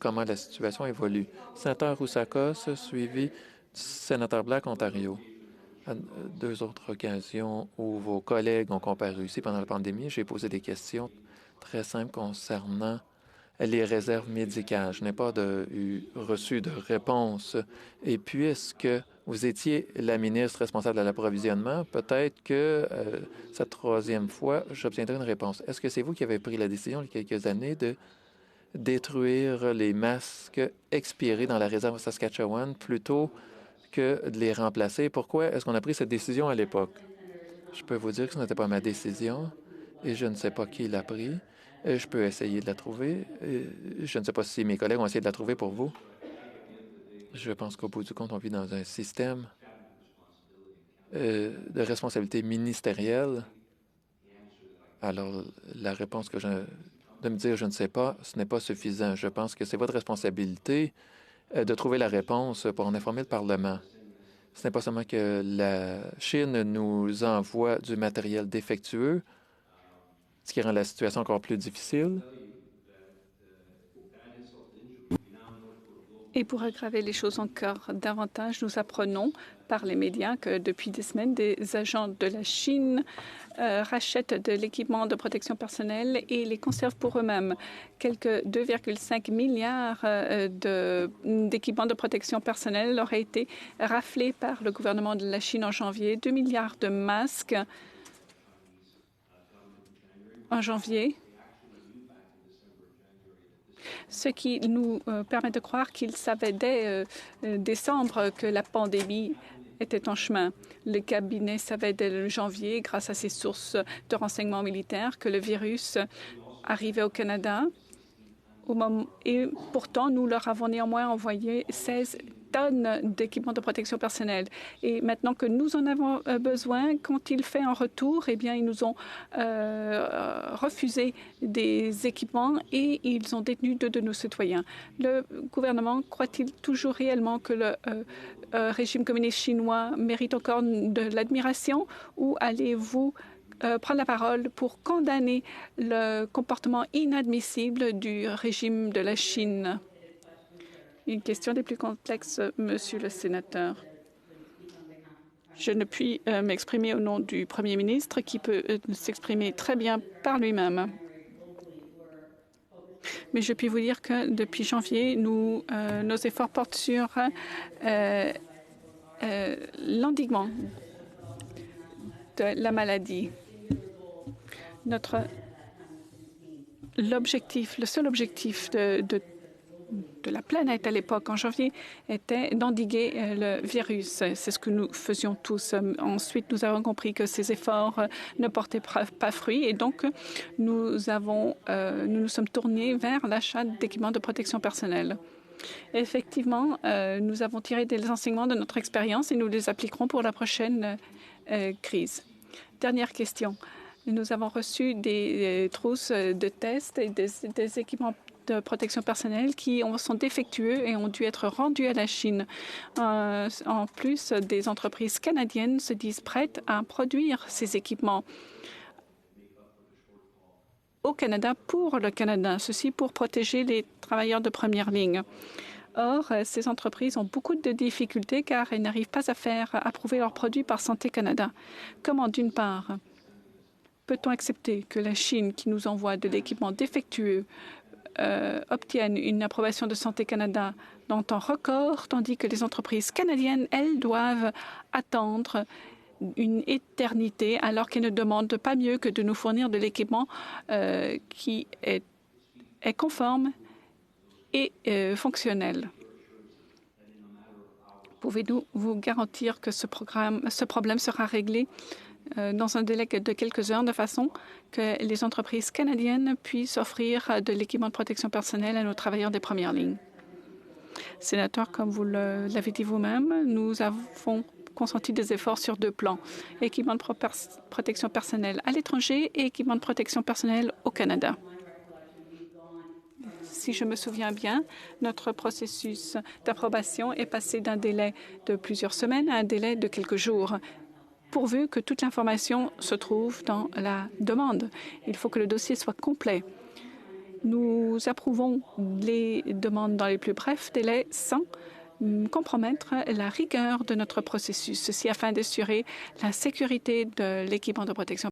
comment la situation évolue. Sénateur Roussakos, suivi du sénateur Black, Ontario. À deux autres occasions où vos collègues ont comparu ici pendant la pandémie, j'ai posé des questions très simples concernant les réserves médicales. Je n'ai pas reçu de réponse. Et puisque vous étiez la ministre responsable de l'approvisionnement, peut-être que cette troisième fois, j'obtiendrai une réponse. Est-ce que c'est vous qui avez pris la décision il y a quelques années de détruire les masques expirés dans la réserve Saskatchewan plutôt que de les remplacer? Pourquoi est-ce qu'on a pris cette décision à l'époque? Je peux vous dire que ce n'était pas ma décision et je ne sais pas qui l'a pris. Je peux essayer de la trouver. Je ne sais pas si mes collègues ont essayé de la trouver pour vous. Je pense qu'au bout du compte, on vit dans un système de responsabilité ministérielle. Alors, la réponse de me dire je ne sais pas, ce n'est pas suffisant. Je pense que c'est votre responsabilité de trouver la réponse pour en informer le Parlement. Ce n'est pas seulement que la Chine nous envoie du matériel défectueux, ce qui rend la situation encore plus difficile. Et pour aggraver les choses encore davantage, nous apprenons par les médias que depuis des semaines, des agents de la Chine rachètent de l'équipement de protection personnelle et les conservent pour eux-mêmes. Quelques 2,5 milliards d'équipements de protection personnelle auraient été raflés par le gouvernement de la Chine en janvier, 2 milliards de masques en janvier, ce qui nous permet de croire qu'ils savaient dès décembre que la pandémie était en chemin. Le cabinet savait dès janvier, grâce à ses sources de renseignements militaires, que le virus arrivait au Canada. Et pourtant, nous leur avons néanmoins envoyé 16 tonnes d'équipements de protection personnelle. Et maintenant que nous en avons besoin, quand il fait en retour, eh bien, ils nous ont refusé des équipements et ils ont détenu 2 de nos citoyens. Le gouvernement croit-il toujours réellement que le régime communiste chinois mérite encore de l'admiration ou allez-vous prendre la parole pour condamner le comportement inadmissible du régime de la Chine? Une question des plus complexes, Monsieur le Sénateur. Je ne puis m'exprimer au nom du Premier ministre qui peut s'exprimer très bien par lui-même. Mais je puis vous dire que depuis janvier, nos efforts portent sur l'endiguement de la maladie. Le seul objectif de la planète à l'époque, en janvier, était d'endiguer le virus. C'est ce que nous faisions tous. Ensuite, nous avons compris que ces efforts ne portaient pas fruit et donc nous nous sommes tournés vers l'achat d'équipements de protection personnelle. Effectivement, nous avons tiré des enseignements de notre expérience et nous les appliquerons pour la prochaine crise. Dernière question. Nous avons reçu des trousses de tests et des équipements de protection personnelle qui sont défectueux et ont dû être rendus à la Chine. En plus, des entreprises canadiennes se disent prêtes à produire ces équipements au Canada pour le Canada, ceci pour protéger les travailleurs de première ligne. Or, ces entreprises ont beaucoup de difficultés car elles n'arrivent pas à faire approuver leurs produits par Santé Canada. Comment, d'une part, peut-on accepter que la Chine, qui nous envoie de l'équipement défectueux, obtienne une approbation de Santé Canada dans temps record, tandis que les entreprises canadiennes, elles, doivent attendre une éternité alors qu'elles ne demandent pas mieux que de nous fournir de l'équipement qui est conforme et fonctionnel. Pouvez-vous vous garantir que ce problème sera réglé dans un délai de quelques heures, de façon que les entreprises canadiennes puissent offrir de l'équipement de protection personnelle à nos travailleurs des premières lignes? Sénateur, comme vous l'avez dit vous-même, nous avons consenti des efforts sur 2 plans. Équipement de protection personnelle à l'étranger et équipement de protection personnelle au Canada. Si je me souviens bien, notre processus d'approbation est passé d'un délai de plusieurs semaines à un délai de quelques jours, pourvu que toute l'information se trouve dans la demande. Il faut que le dossier soit complet. Nous approuvons les demandes dans les plus brefs délais sans compromettre la rigueur de notre processus, ceci afin d'assurer la sécurité de l'équipement de protection